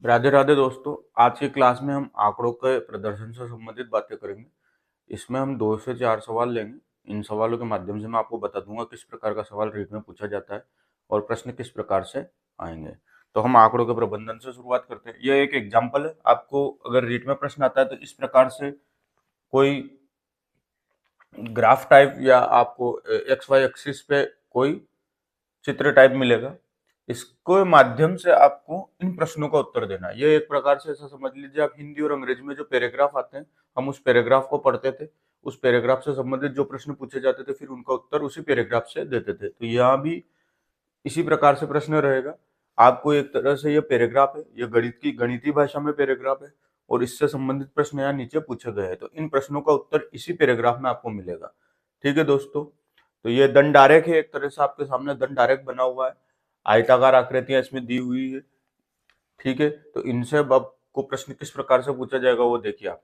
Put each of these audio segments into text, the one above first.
राधे राधे दोस्तों। आज की क्लास में हम आंकड़ों के प्रदर्शन से संबंधित बातें करेंगे। इसमें हम 2 से 4 सवाल लेंगे। इन सवालों के माध्यम से मैं आपको बता दूंगा किस प्रकार का सवाल रीट में पूछा जाता है और प्रश्न किस प्रकार से आएंगे। तो हम आंकड़ों के प्रबंधन से शुरुआत करते हैं। यह एक एग्जाम्पल है। आपको अगर रीट में प्रश्न आता है तो इस प्रकार से कोई ग्राफ टाइप या आपको एक्स वाई एक्सिस पे कोई चित्र टाइप मिलेगा। इसके माध्यम से आपको इन प्रश्नों का उत्तर देना है। ये एक प्रकार से ऐसा समझ लीजिए, आप हिंदी और अंग्रेजी में जो पैराग्राफ आते हैं, हम उस पैराग्राफ को पढ़ते थे, उस पैराग्राफ से संबंधित जो प्रश्न पूछे जाते थे फिर उनका उत्तर उसी पैराग्राफ से देते थे। तो यहाँ भी इसी प्रकार से प्रश्न रहेगा। आपको एक तरह से ये पैराग्राफ है, ये गणितीय भाषा में पैराग्राफ है और इससे संबंधित प्रश्न यहाँ नीचे पूछे गए हैं। तो इन प्रश्नों का उत्तर इसी पैराग्राफ में आपको मिलेगा। ठीक है दोस्तों, तो ये दंड आरेख है। एक तरह से आपके सामने दंड आरेख बना हुआ है, आयताकार आकृतियां इसमें दी हुई है। ठीक है, तो इनसे अब आपको प्रश्न किस प्रकार से पूछा जाएगा वो देखिए। आप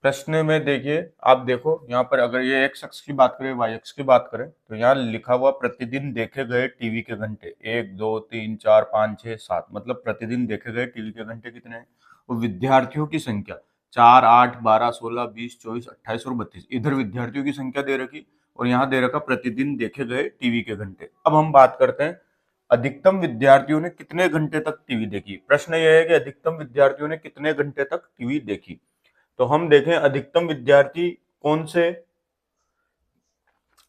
प्रश्न में देखिए, आप देखो यहाँ पर अगर ये एक्स अक्ष की बात करें, वाई अक्ष की बात करें, तो यहाँ लिखा हुआ प्रतिदिन देखे गए टीवी के घंटे 1 2 3 4 5 6 7, मतलब प्रतिदिन देखे गए टीवी के घंटे कितने हैं। और विद्यार्थियों की संख्या 4 8 12 16 20 24 28 और 32। इधर विद्यार्थियों की संख्या दे रखी और यहाँ दे रखा प्रतिदिन देखे गए टीवी के घंटे। अब हम बात करते हैं अधिकतम विद्यार्थियों ने कितने घंटे तक टीवी देखी। प्रश्न यह है कि अधिकतम विद्यार्थियों ने कितने घंटे तक टीवी देखी। तो हम देखें अधिकतम विद्यार्थी कौन से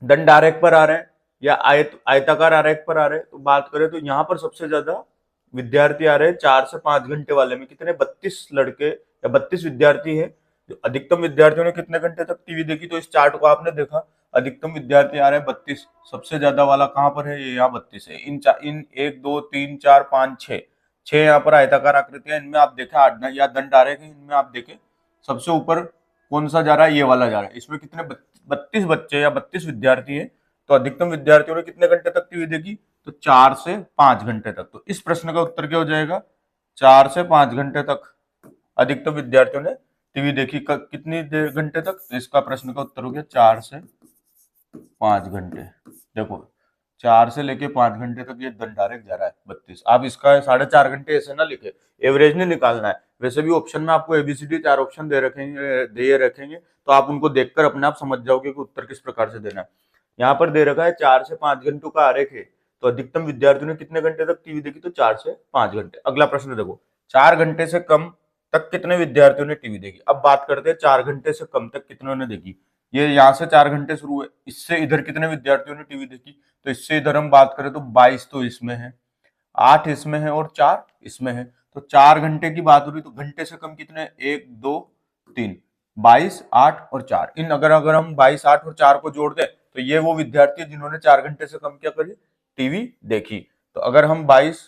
दंड आरेख पर आ रहे हैं या आयताकार आरेख पर आ रहे हैं। तो बात करें तो यहाँ पर सबसे ज्यादा विद्यार्थी आ रहे हैं 4 से 5 घंटे वाले में। कितने 32 लड़के या 32 विद्यार्थी है। जो अधिकतम विद्यार्थियों ने कितने घंटे तक टीवी देखी, तो इस चार्ट को आपने देखा, अधिकतम विद्यार्थी आ रहे हैं 32। सबसे ज्यादा वाला कहाँ पर है, ये यहाँ 32 है। इन 1 2 3 4 5 6 यहाँ पर आयताकार आकृतियां, इनमें आप देखें या दंड आरेख है, इनमें आप देखें सबसे ऊपर कौन सा जा रहा है, ये वाला जा रहा है। इसमें कितने 32 बच्चे या 32 विद्यार्थी हैं। तो अधिकतम विद्यार्थियों ने कितने घंटे तक टीवी देखी, तो 4 से 5 घंटे तक। तो इस प्रश्न का उत्तर क्या हो जाएगा, 4 से 5 घंटे तक अधिकतम विद्यार्थियों ने टीवी देखी। कितनी देर घंटे तक, तो इसका प्रश्न का उत्तर हो गया 4 से 5 घंटे। देखो 4 से लेके 5 घंटे तक ये दंड आरेख जा रहा है 32। आप इसका 4.5 घंटे ऐसे ना लिखे, एवरेज नहीं निकालना है। वैसे भी ऑप्शन में आपको एबीसीडी 4 ऑप्शन दे रखेंगे, तो आप उनको देखकर अपने आप समझ जाओगे कि उत्तर किस प्रकार से देना है। यहाँ पर दे रखा है 4 से 5 घंटों का आरेख है, तो अधिकतम विद्यार्थियों ने कितने घंटे तक टीवी देखी, तो 4 से 5 घंटे। अगला प्रश्न देखो, 4 घंटे से कम तक कितने विद्यार्थियों ने टीवी देखी। अब बात करते हैं 4 घंटे से कम तक कितनों ने देखी। ये यहाँ से 4 घंटे शुरू है, इससे इधर कितने विद्यार्थियों ने टीवी देखी, तो इससे इधर हम बात करें तो 22 तो इसमें है, 8 इसमें है और 4 इसमें है। तो 4 घंटे की बात हो रही, तो घंटे से कम कितने, 1 2 3, 22 8 और 4। इन अगर हम 22 8 और 4 को जोड़ दें तो ये वो विद्यार्थी है जिन्होंने 4 घंटे से कम क्या करी, टीवी देखी। तो अगर हम 22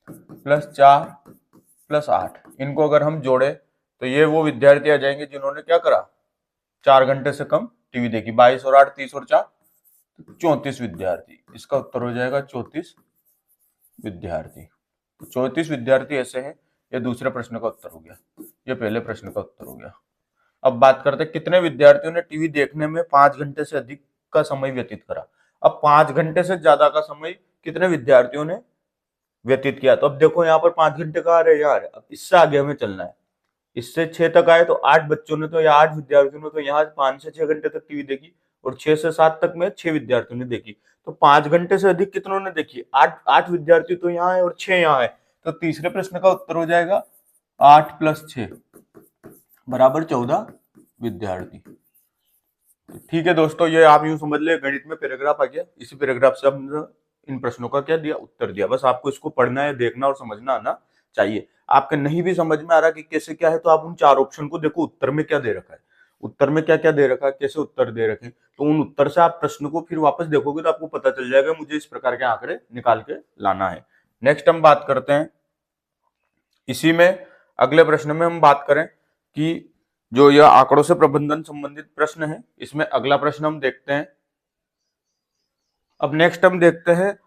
प्लस 4 प्लस 8 इनको अगर हम जोड़े तो ये वो विद्यार्थी आ जाएंगे जिन्होंने क्या करा, 4 घंटे से कम टीवी देखी। 22 और 8 30 और 4 34 विद्यार्थी। इसका उत्तर हो जाएगा 34 विद्यार्थी। 34 विद्यार्थी ऐसे हैं। ये दूसरे प्रश्न का उत्तर हो गया, ये पहले प्रश्न का उत्तर हो गया। अब बात करते हैं कितने विद्यार्थियों ने टीवी देखने में 5 घंटे से अधिक का समय व्यतीत करा। अब 5 घंटे से ज्यादा का समय कितने विद्यार्थियों ने व्यतीत किया। तो अब देखो यहाँ पर 5 घंटे का आ रहे यार, अब इससे आगे हमें चलना है। इससे 6 तक आए तो 8 बच्चों ने तो या 8 विद्यार्थियों ने तो यहाँ 5 से 6 घंटे तक टीवी देखी और 6 से 7 तक में 6 विद्यार्थियों ने देखी। तो 5 घंटे से अधिक कितनों ने देखी, 8 विद्यार्थी तो यहाँ है और 6 यहाँ है। तो तीसरे प्रश्न का उत्तर हो जाएगा 8 प्लस 6 बराबर 14 विद्यार्थी। ठीक है दोस्तों, ये आप यूं समझ ले गणित में पैराग्राफ आ गया। इसी पैराग्राफ से हमने इन प्रश्नों का क्या दिया, उत्तर दिया। बस आपको इसको पढ़ना है, देखना और समझना आना चाहिए। आपके नहीं भी समझ में आ रहा कि कैसे क्या है, तो आप उन 4 ऑप्शन को देखो, उत्तर में क्या दे रखा है, उत्तर में क्या क्या दे रखा है, कैसे उत्तर दे रखे, तो उन उत्तर से आप प्रश्न को फिर वापस देखोगे तो आपको पता चल जाएगा मुझे इस प्रकार के आंकड़े निकाल के लाना है। नेक्स्ट हम बात करते हैं इसी में, अगले प्रश्न में हम बात करें कि जो यह आंकड़ों से प्रबंधन संबंधित प्रश्न है, इसमें अगला प्रश्न हम देखते हैं। अब नेक्स्ट हम देखते हैं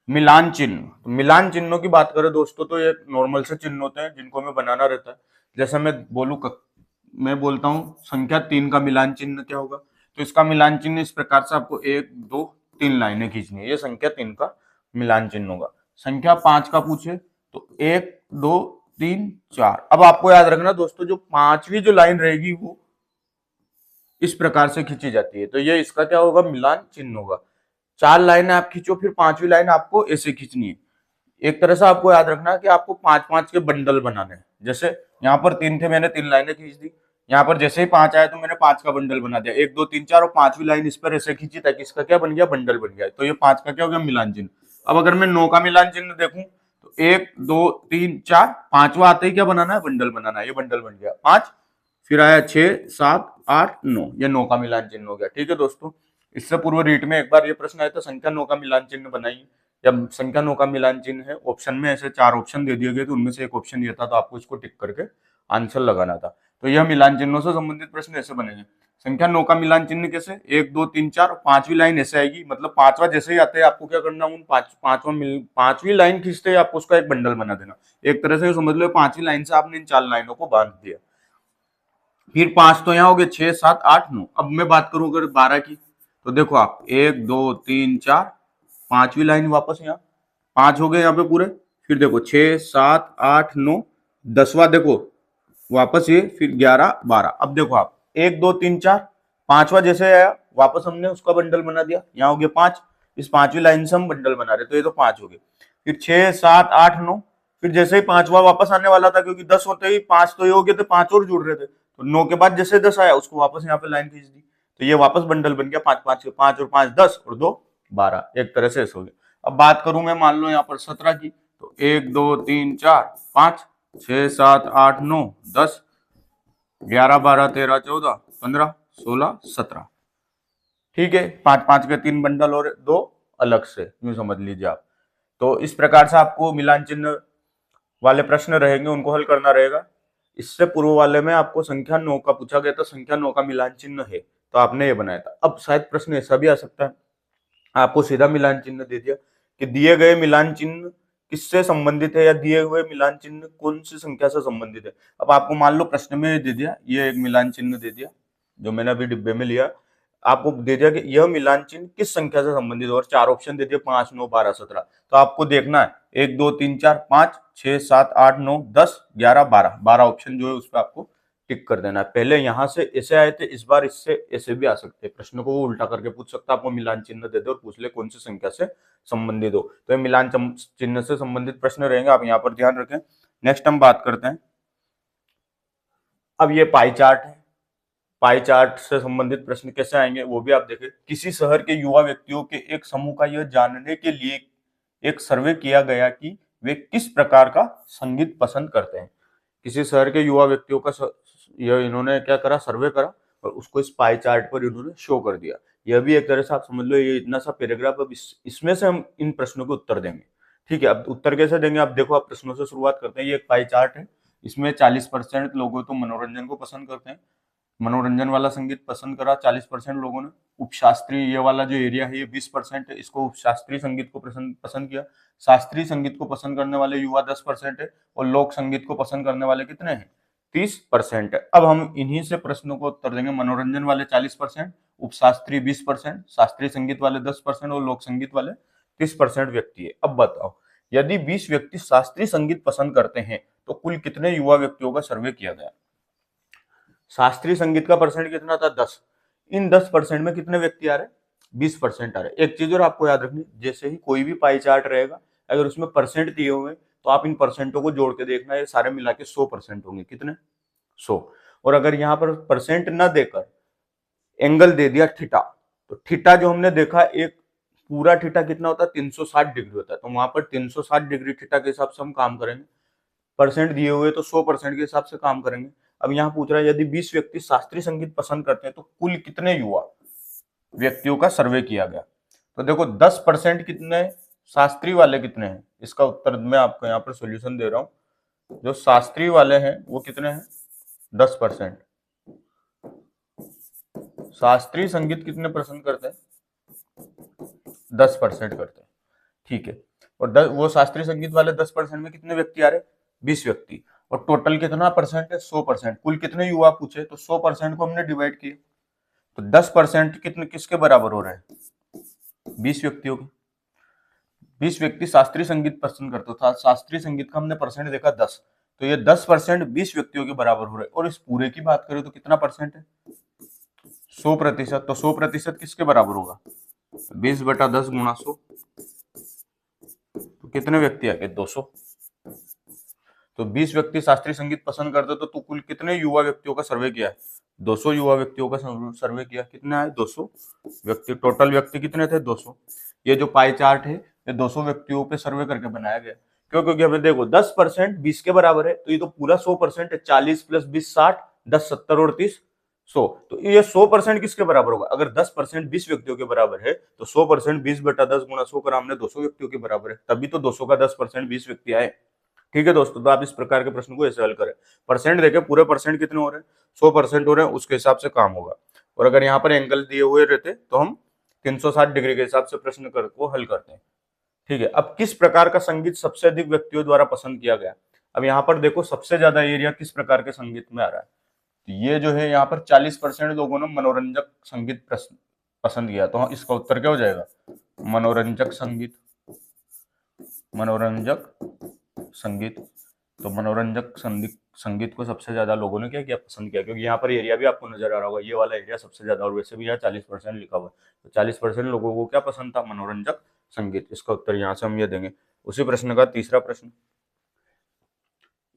मिलान चिन्ह। तो मिलान चिन्हों की बात करें दोस्तों, तो ये नॉर्मल से चिन्ह होते हैं जिनको हमें बनाना रहता है। जैसे मैं बोलता हूं संख्या 3 का मिलान चिन्ह क्या होगा, तो इसका मिलान चिन्ह इस प्रकार से आपको 1 2 3 लाइनें खींचनी है। ये संख्या 3 का मिलान चिन्ह होगा। संख्या 5 का पूछे तो 1 2 3 4। अब आपको याद रखना दोस्तों, जो पांचवी जो लाइन रहेगी वो इस प्रकार से खींची जाती है, तो ये इसका क्या होगा, मिलान चिन्ह होगा। 4 लाइनें आप खींचो, फिर पांचवी लाइन आपको ऐसे खींचनी है। एक तरह से आपको याद रखना है कि आपको 5-5 के बंडल बनाने हैं। जैसे यहाँ पर 3 थे, मैंने 3 लाइनें खींच दी। यहाँ पर जैसे ही 5 आया तो मैंने 5 का बंडल बना दिया, 1 2 3 4, और पांचवी लाइन इस पर ऐसे खींची ताकि इसका क्या बन गया, बंडल बन गया। तो ये 5 का क्या हो गया, मिलान चिन्ह। अब अगर मैं 9 का मिलान चिन्ह देखूं तो 1 2 3 4, पांचवा आते ही क्या बनाना है, बंडल बनाना है। ये बंडल बन गया 5, फिर आया 6 7 8 9, ये 9 का मिलान चिन्ह हो गया। ठीक है दोस्तों, इससे पूर्व रीट में एक बार ये प्रश्न आया था, संख्या 9 का मिलान चिन्ह बनाइए। जब संख्या 9 का मिलान चिन्ह है, ऑप्शन में ऐसे 4 ऑप्शन दे दिए गए, तो उनमें से एक ऑप्शन ये था, तो आपको इसको टिक करके आंसर लगाना था। तो यह मिलान चिन्हों से संबंधित प्रश्न ऐसे बनेंगे। संख्या 9 का मिलान चिन्ह कैसे, 1 2 3 4, पांचवी लाइन ऐसे आएगी, मतलब पांचवा जैसे ही आते हैं आपको क्या करना, उन पांचवी लाइन खींचते ही आपको उसका एक बंडल बना देना। एक तरह से समझ लो पांचवी लाइन से आपने इन 4 लाइनों को बांध दिया। फिर 5 तो यहाँ हो गए, 6 7 8 9। अब मैं बात करूं अगर 12 की, तो देखो आप 1 2 3 4, पांचवी लाइन वापस यहाँ 5 हो गए यहाँ पे पूरे। फिर देखो 6 7 8 9, 10वां देखो वापस ये, फिर 11 12। अब देखो आप 1 2 3 4, पांचवा जैसे आया वापस हमने उसका बंडल बना दिया, यहाँ हो गया 5। इस पांचवी लाइन से हम बंडल बना रहे, तो ये तो 5 हो गए। फिर 6 7 8 9, फिर जैसे ही पांचवा वापस आने वाला था, क्योंकि 10 होते ही 5 तो ये हो गए थे, 5 और जुड़ रहे थे, तो 9 के बाद जैसे 10 आया उसको वापस यहाँ पे लाइन खींच दी, तो ये वापस बंडल बन गया 5 5 5 और 5 10 और 2 12। एक तरह से ऐसे हो गया। अब बात करूं मैं मान लो यहाँ पर 17 की, तो 1 2 3 4 5 6 7 8 9 10 11 12 13 14 15 16 17। ठीक है, 5 5 के 3 बंडल और 2 अलग से, यूं समझ लीजिए आप। तो इस प्रकार से आपको मिलान चिन्ह वाले प्रश्न रहेंगे, उनको हल करना रहेगा। इससे पूर्व वाले में आपको संख्या 9 का पूछा गया था, संख्या 9 का मिलान चिन्ह है, तो आपने ये बनाया था। अब शायद प्रश्न ऐसा भी आ सकता है, आपको सीधा मिलान चिन्ह दे दिया कि दिए गए मिलान चिन्ह किससे संबंधित है, या दिए हुए मिलान चिन्ह कौन सी संख्या से संबंधित है। अब आपको मान लो प्रश्न में दे दिया, ये एक मिलान चिन्ह दे दिया जो मैंने अभी डिब्बे में लिया, आपको दे दिया कि यह मिलान चिन्ह किस संख्या से संबंधित है, और 4 ऑप्शन दे दिए, 5 9 12 17। तो आपको देखना है 1 2 3 4 5 6 7 8 9 10 11 12, 12 ऑप्शन जो है उस पर आपको टिक कर देना है। पहले यहां से ऐसे आए थे, इस बार इससे ऐसे भी आ सकते हैं। प्रश्न को वो उल्टा करके पूछ सकता है, आपको मिलान चिन्ह दे दे और पूछ ले कौन सी संख्या से संबंधित हो। तो ये मिलान चिन्ह से संबंधित प्रश्न रहेंगे, आप यहाँ पर ध्यान रखें। नेक्स्ट हम बात करते हैं, अब ये पाई चार्ट है। पाई चार्ट से संबंधित प्रश्न कैसे आएंगे वो भी आप देखें। किसी शहर के युवा व्यक्तियों के एक समूह का यह जानने के लिए एक सर्वे किया गया कि वे किस प्रकार का संगीत पसंद करते हैं। किसी शहर के युवा व्यक्तियों का यह इन्होंने क्या करा, सर्वे करा, और उसको इस पाई चार्ट पर इन्होंने शो कर दिया। यह भी एक तरह से आप समझ लो, ये इतना सा पैराग्राफ, अब इसमें से हम इन प्रश्नों के उत्तर देंगे। ठीक है, अब उत्तर कैसे देंगे आप देखो, आप प्रश्नों से शुरुआत करते हैं। ये एक पाई चार्ट है, इसमें 40% लोगों तो मनोरंजन को पसंद करते हैं, मनोरंजन वाला संगीत पसंद करा 40% लोगों ने। उपशास्त्रीय ये वाला जो एरिया है ये 20% है, इसको उपशास्त्रीय संगीत को पसंद किया। शास्त्रीय संगीत को पसंद करने वाले युवा 10% है, और लोक संगीत को पसंद करने वाले कितने हैं, 30% है। अब हम इन्हीं से प्रश्नों को उत्तर देंगे। मनोरंजन वाले 40%, उपशास्त्रीय 20%, शास्त्रीय संगीत वाले 10% और लोक संगीत वाले 30% व्यक्ति है। अब बताओ, यदि 20 व्यक्ति शास्त्रीय संगीत पसंद करते हैं तो कुल कितने युवा व्यक्तियों का सर्वे किया गया। शास्त्रीय संगीत का परसेंट कितना था, 10। इन 10% में कितने व्यक्ति आ रहे, 20% आ रहे। एक चीज और आपको याद रखनी, जैसे ही कोई भी पाई चार्ट रहेगा, अगर उसमें परसेंट दिए हुए तो आप इन परसेंटों को जोड़ के देखना, ये सारे मिला के 100% होंगे। कितने, 100। और अगर यहाँ पर परसेंट न देकर एंगल दे दिया थीटा, तो थीटा जो हमने देखा, एक पूरा थीटा कितना होता है, 360 डिग्री होता है, तो वहां पर 360 डिग्री थीटा के हिसाब से हम काम करेंगे। परसेंट दिए हुए तो 100% के हिसाब से काम करेंगे। अब यहाँ पूछ रहा है यदि 20 व्यक्ति शास्त्रीय संगीत पसंद करते हैं तो कुल कितने युवा व्यक्तियों का सर्वे किया गया। तो देखो 10% कितने शास्त्रीय वाले कितने हैं, इसका उत्तर मैं आपको यहाँ पर सॉल्यूशन दे रहा हूं। जो शास्त्रीय वाले हैं वो कितने हैं, 10%। शास्त्रीय संगीत कितने पसंद करते हैं, 10% करते हैं। ठीक है, और वो शास्त्रीय संगीत वाले 10% में कितने व्यक्ति आ रहे, 20 व्यक्ति। और टोटल कितना परसेंट है, 100%। कुल कितने युवा पूछे, तो 100% को हमने डिवाइड किया, तो 10% कितने किसके बराबर हो रहे हैं, 20 व्यक्तियों के। 20 व्यक्ति शास्त्रीय संगीत पसंद करते था, शास्त्रीय संगीत का हमने परसेंट देखा 10, तो ये 10% 20 व्यक्तियों के बराबर हो रहे हैं। और इस पूरे की बात करें तो कितना परसेंट है, 100%। तो 100% किसके बराबर होगा, 20/10 गुणा 100, तो कितने व्यक्ति आ गए, 200। तो 20 व्यक्ति शास्त्रीय संगीत पसंद करते तो तू कुल कितने युवा व्यक्तियों का सर्वे किया है, 200 युवा व्यक्तियों का सर्वे किया, कितने आए, 200 व्यक्ति। टोटल व्यक्ति कितने थे, 200। ये जो पाई चार्ट है ये 200 व्यक्तियों पे सर्वे करके बनाया गया। क्यों, क्योंकि हमें देखो 10% 20 के बराबर है, तो ये तो पूरा 100% है, 40 + 20 60, 10 70 और 30 100। तो ये 100% किसके बराबर होगा, अगर 10% 20 व्यक्तियों के बराबर है तो 100% 20/10 गुणा 100 करा हमने, 200 व्यक्तियों के बराबर है, तभी तो 200 का 10% 20 व्यक्ति आए। ठीक है दोस्तों, तो आप इस प्रकार के प्रश्न को ऐसे हल करें, परसेंट देखें पूरे परसेंट कितने हो रहे हैं, 100% हो रहे हैं, उसके हिसाब से काम होगा। और अगर यहाँ पर एंगल दिए हुए रहते तो हम 360 डिग्री के हिसाब से प्रश्न को हल करते हैं। ठीक है, अब किस प्रकार का संगीत सबसे अधिक व्यक्तियों द्वारा पसंद किया गया। अब यहाँ पर देखो सबसे ज्यादा एरिया किस प्रकार के संगीत में आ रहा है, तो ये जो है यहाँ पर 40% लोगों ने मनोरंजक संगीत पसंद किया, तो इसका उत्तर क्या हो जाएगा, मनोरंजक संगीत, मनोरंजक संगीत। तो मनोरंजक संगीत को सबसे ज्यादा लोगों ने क्या किया, पसंद किया, क्योंकि यहाँ पर एरिया भी आपको नजर आ रहा होगा, ये वाला एरिया सबसे ज्यादा, और वैसे भी यहाँ 40% लिखा हुआ है, तो 40% लोगों को क्या पसंद था, मनोरंजक संगीत। इसका उत्तर यहाँ से हम ये देंगे। उसी प्रश्न का तीसरा प्रश्न,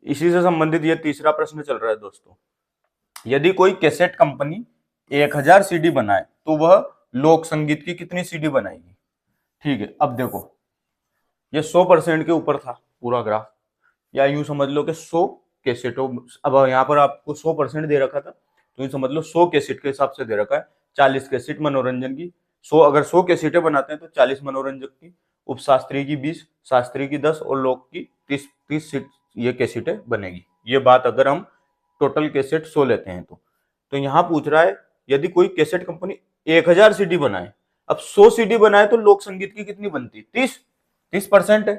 इसी से संबंधित ये तीसरा प्रश्न चल रहा है दोस्तों। यदि कोई कैसेट कंपनी 1000 सीडी बनाए तो वह लोक संगीत की कितनी सीडी बनाएगी। ठीक है, अब देखो ये 100% के ऊपर था पूरा ग्राफ, या यूं समझ लो कि 100 कैसेटों, अब यहाँ पर आपको 100% दे रखा था, तो यूं समझ लो 100 कैसेट के हिसाब से दे रखा है, 40 कैसेट मनोरंजन की, 100 अगर 100 कैसेटें बनाते हैं तो 40 मनोरंजक की, उपशास्त्रीय की 20, शास्त्रीय की 10 और लोक की 30 ये कैसेटें बनेगी। ये बात अगर हम टोटल कैसेट 100 लेते हैं तो यहाँ पूछ रहा है यदि कोई कैसेट कंपनी 1000 सीडी बनाए, अब 100 सीडी बनाए तो लोक संगीत की कितनी बनती, 30% है।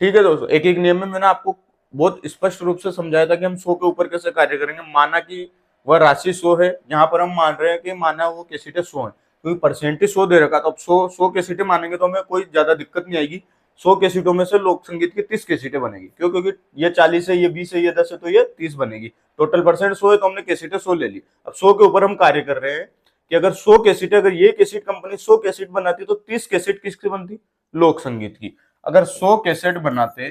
ठीक है दोस्तों, एक एक नियम में मैंने आपको बहुत स्पष्ट रूप से समझाया था कि हम 100 के ऊपर कैसे कार्य करेंगे। माना कि वह राशि 100 है, यहाँ पर हम मान रहे हैं कि माना वो कैसेटें 100 है, क्योंकि परसेंटेज 100 दे रखा, तो अब 100 कैसेटें मानेंगे तो हमें कोई ज्यादा दिक्कत नहीं आएगी। 100 कैसेटों में से लोक संगीत की 30 कैसेटें बनेगी, क्यों, क्योंकि ये 40 है, ये 20 है, ये 10 है, तो ये 30 बनेगी। टोटल परसेंट 100 है तो हमने कैसेटें 100 ले ली। अब 100 के ऊपर हम कार्य कर रहे हैं कि अगर 100 कैसेटें, अगर ये कैसेट कंपनी 100 कैसेट बनाती तो 30 कैसेट किसकी बनती, लोक संगीत की। अगर 100 कैसेट बनाते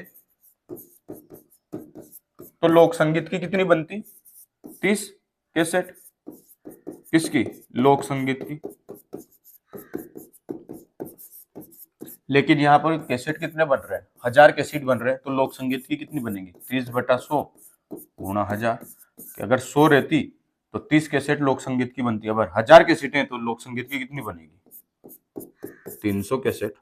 तो लोक संगीत की कितनी बनती, 30 कैसेट, किसकी, लोक संगीत की। लेकिन यहाँ पर कैसेट कितने बन रहे हैं, 1000 कैसेट बन रहे हैं, तो लोक संगीत की कितनी बनेगी, 30/100 गुणा 1000। अगर 100 रहती तो 30 कैसेट लोक संगीत की बनती, अगर 1000 कैसेटें तो लोक संगीत की कितनी बनेगी, 300 कैसेट।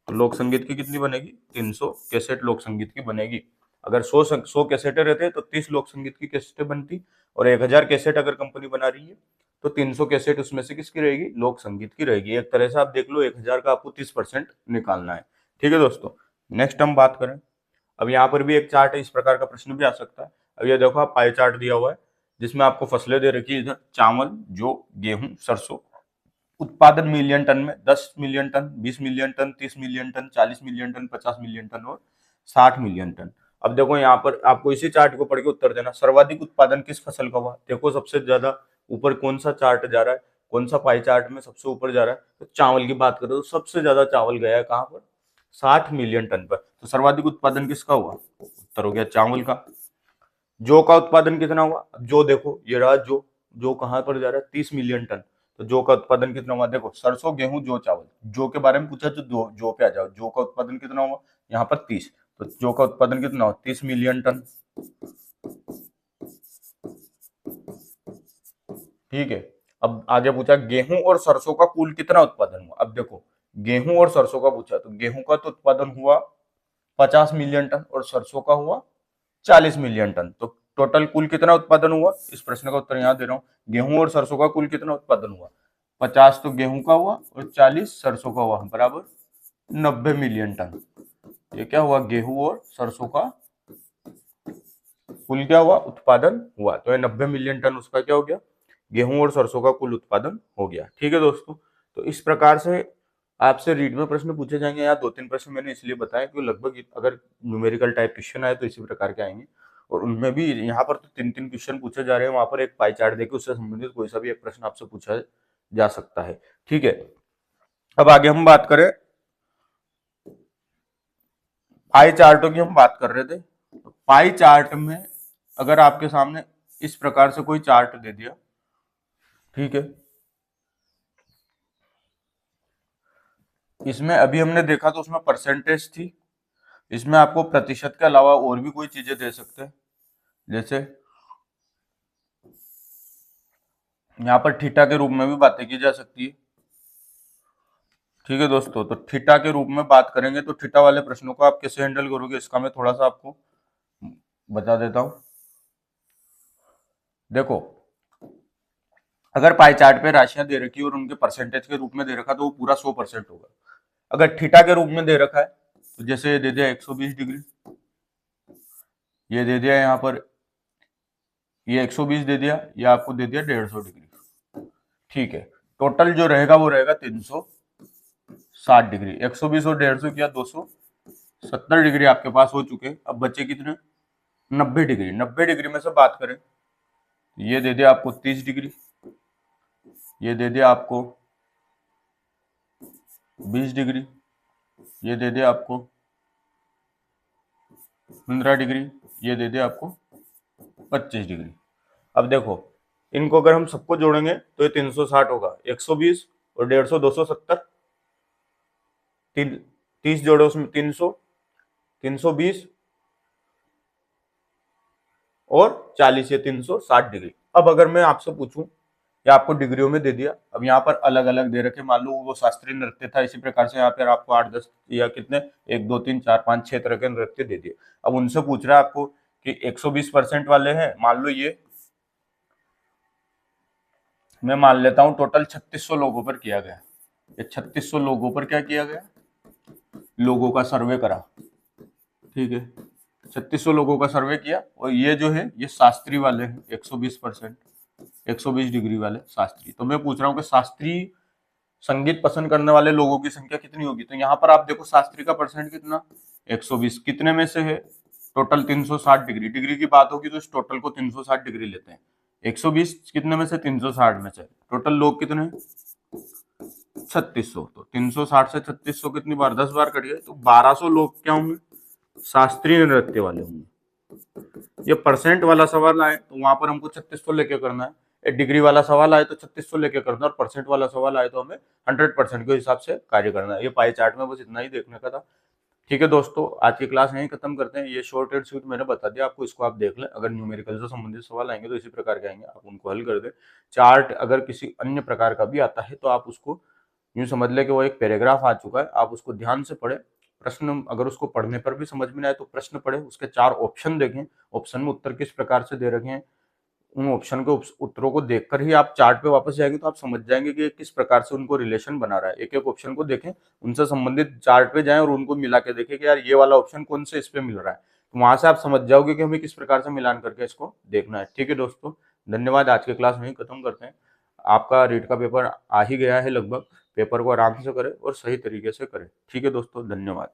तो लोक संगीत की कितनी बनेगी, 300 कैसेट लोक संगीत की बनेगी। अगर 100 कैसेटें रहते तो 30 लोक संगीत की कैसेटें बनती, और 1000 कैसेट अगर कंपनी बना रही है तो 300 कैसेट उसमें से किसकी रहेगी, लोक संगीत की रहेगी। एक तरह से आप देख लो 1000 का आपको 30% निकालना है। ठीक है दोस्तों, नेक्स्ट हम बात करें। अब यहाँ पर भी एक चार्ट है, इस प्रकार का प्रश्न भी आ सकता है। अब ये देखो आप पाई चार्ट दिया हुआ है जिसमें आपको फसलें दे रखी है, इधर चावल, जौ, गेहूं, सरसों, उत्पादन मिलियन टन में 10 million ton, 20 million ton, 30 million ton, 40 million ton, 50 million ton और 60 मिलियन टन। अब देखो यहाँ पर आपको इसी चार्ट को पढ़ के उत्तर देना, सर्वाधिक उत्पादन किस फसल का हुआ। देखो सबसे ज्यादा ऊपर कौन सा चार्ट जा रहा है, कौन सा पाई चार्ट में सबसे ऊपर जा रहा है, तो चावल की बात करें तो सबसे ज्यादा चावल गया है कहाँ पर, 60 मिलियन टन पर। तो सर्वाधिक उत्पादन किसका हुआ, उत्तर हो गया चावल का। जौ का उत्पादन कितना हुआ, अब जौ देखो ये रहा जौ, जौ कहाँ पर जा रहा है, 30 मिलियन टन। तो जौ का उत्पादन कितना हुआ, देखो सरसों, गेहूं, जौ, चावल, जौ के बारे में पूछा तो जौ पे आ जाओ, जौ का उत्पादन कितना हुआ, यहाँ पर 30, तो जौ का उत्पादन कितना हुआ, 30 मिलियन टन। ठीक है, अब आगे पूछा गेहूं और सरसों का कुल कितना उत्पादन हुआ। अब देखो गेहूं और सरसों का पूछा, तो गेहूं का तो उत्पादन हुआ 50 मिलियन टन और सरसों का हुआ 40 मिलियन टन। तो टोटल कुल कितना उत्पादन हुआ, इस प्रश्न का उत्तर यहाँ दे रहा हूँ। गेहूं और सरसों का कुल कितना उत्पादन हुआ, 50 तो गेहूं का हुआ और 40 सरसों का हुआ, बराबर 90 मिलियन टन। ये क्या हुआ, गेहूं और सरसों का कुल क्या हुआ, उत्पादन हुआ। तो ये 90 मिलियन टन उसका क्या हो गया, गेहूं और सरसों का कुल उत्पादन हो गया। ठीक है दोस्तों, तो इस प्रकार से आपसे रीड में प्रश्न पूछे जाएंगे। यहाँ 2-3 प्रश्न मैंने इसलिए बताया कि लगभग अगर न्यूमेरिकल टाइप क्वेश्चन आए तो इसी प्रकार के आएंगे, और उनमें भी यहाँ पर तो 3-3 क्वेश्चन पूछे जा रहे हैं। वहां पर एक पाई चार्ट देके उससे संबंधित कोई सा भी एक प्रश्न आपसे पूछा जा सकता है। ठीक है, अब आगे हम बात करें, पाई चार्टों की हम बात कर रहे थे। तो पाई चार्ट में अगर आपके सामने इस प्रकार से कोई चार्ट दे दिया, ठीक है, इसमें अभी हमने देखा तो उसमें परसेंटेज थी, इसमें आपको प्रतिशत के अलावा और भी कोई चीजें दे सकते हैं, जैसे यहाँ पर थीटा के रूप में भी बातें की जा सकती है। ठीक है दोस्तों, तो थीटा के रूप में बात करेंगे तो थीटा वाले प्रश्नों को आप कैसे हैंडल करोगे, इसका मैं थोड़ा सा आपको बता देता हूं। देखो, अगर पाई चार्ट पे राशियां दे रखी और उनके परसेंटेज के रूप में दे रखा तो वो पूरा 100% होगा। अगर थीटा के रूप में दे रखा है तो जैसे ये दे दिया 120 डिग्री, ये दे दिया यहाँ पर ये 120 दे दिया, ये आपको दे दिया 150 डिग्री। ठीक है, टोटल जो रहेगा वो रहेगा 360 डिग्री। 120 और 150 किया 270 डिग्री आपके पास हो चुके। अब बचे कितने, 90 डिग्री। 90 डिग्री में से बात करें, ये दे दिया आपको 30 डिग्री, ये दे दिया आपको 20 डिग्री, ये दे दिया आपको 15 डिग्री, ये दे दिया आपको 25 डिग्री। अब देखो, इनको अगर हम सबको जोड़ेंगे तो ये 360 होगा। 120 और 150 270, 30 जोड़ो उसमें 300, 320 और 40 या 360 डिग्री। अब अगर मैं आपसे पूछूं, या आपको डिग्रियों में दे दिया, अब यहाँ पर अलग अलग दे रखे, मान लो वो शास्त्रीय नृत्य था, इसी प्रकार से यहाँ पर आपको 8-10 या कितने 1 2 3 4 5 6 तरह के नृत्य दे दिए। अब उनसे पूछ रहा है आपको कि 120% वाले हैं, मान लो ये मैं मान लेता हूं टोटल 3600 लोगों पर किया गया। ये 3600 लोगों पर क्या किया गया, लोगों का सर्वे करा। ठीक है, 3600 लोगों का सर्वे किया, और ये जो है ये शास्त्री वाले हैं 120%, 120 डिग्री वाले शास्त्री। तो मैं पूछ रहा हूँ कि शास्त्रीय संगीत पसंद करने वाले लोगों की संख्या कितनी होगी। तो यहाँ पर आप देखो शास्त्री का परसेंट कितना, 120, कितने में से है, टोटल 360 डिग्री। डिग्री की बात होगी तो इस टोटल को 360 डिग्री लेते हैं। 120 कितने में से, 360 में से, टोटल लोग कितने, 3600। तो 360 से 3600 कितनी बार, 10 बार कटिए, तो 1200 लोग क्या होंगे, शास्त्रीय नृत्य वाले होंगे। ये परसेंट वाला सवाल आए तो वहां पर हमको 3600 लेके करना है, डिग्री वाला सवाल आए तो 3600 लेके करना है, और परसेंट वाला सवाल आए तो हमें 100% के हिसाब से कार्य करना है। ये पाई चार्ट में बस इतना ही देखने का था। ठीक है दोस्तों, आज की क्लास यहीं खत्म करते हैं। ये शॉर्ट एंड स्वीट मैंने बता दिया आपको, इसको आप देख लें। अगर न्यूमेरिकल से संबंधित सवाल आएंगे तो इसी प्रकार के आएंगे, आप उनको हल कर दें। चार्ट अगर किसी अन्य प्रकार का भी आता है तो आप उसको यूं समझ लें कि वो एक पैराग्राफ आ चुका है, आप उसको ध्यान से पढ़ें। प्रश्न अगर उसको पढ़ने पर भी समझ में आए तो प्रश्न पढ़े, उसके 4 ऑप्शन देखें, ऑप्शन में उत्तर किस प्रकार से दे रखे हैं, उन ऑप्शन के उत्तरों को देखकर ही आप चार्ट पे वापस जाएंगे तो आप समझ जाएंगे कि किस प्रकार से उनको रिलेशन बना रहा है। एक एक ऑप्शन को देखें, उनसे संबंधित चार्ट पे जाएं और उनको मिला के देखें कि यार ये वाला ऑप्शन कौन से इस पे मिल रहा है। तो वहां से आप समझ जाओगे कि हमें किस प्रकार से मिलान करके इसको देखना है। ठीक है दोस्तों, धन्यवाद। आज की क्लास वहीं खत्म करते हैं। आपका रीट का पेपर आ ही गया है लगभग, पेपर को आराम से करें और सही तरीके से करें। ठीक है दोस्तों, धन्यवाद।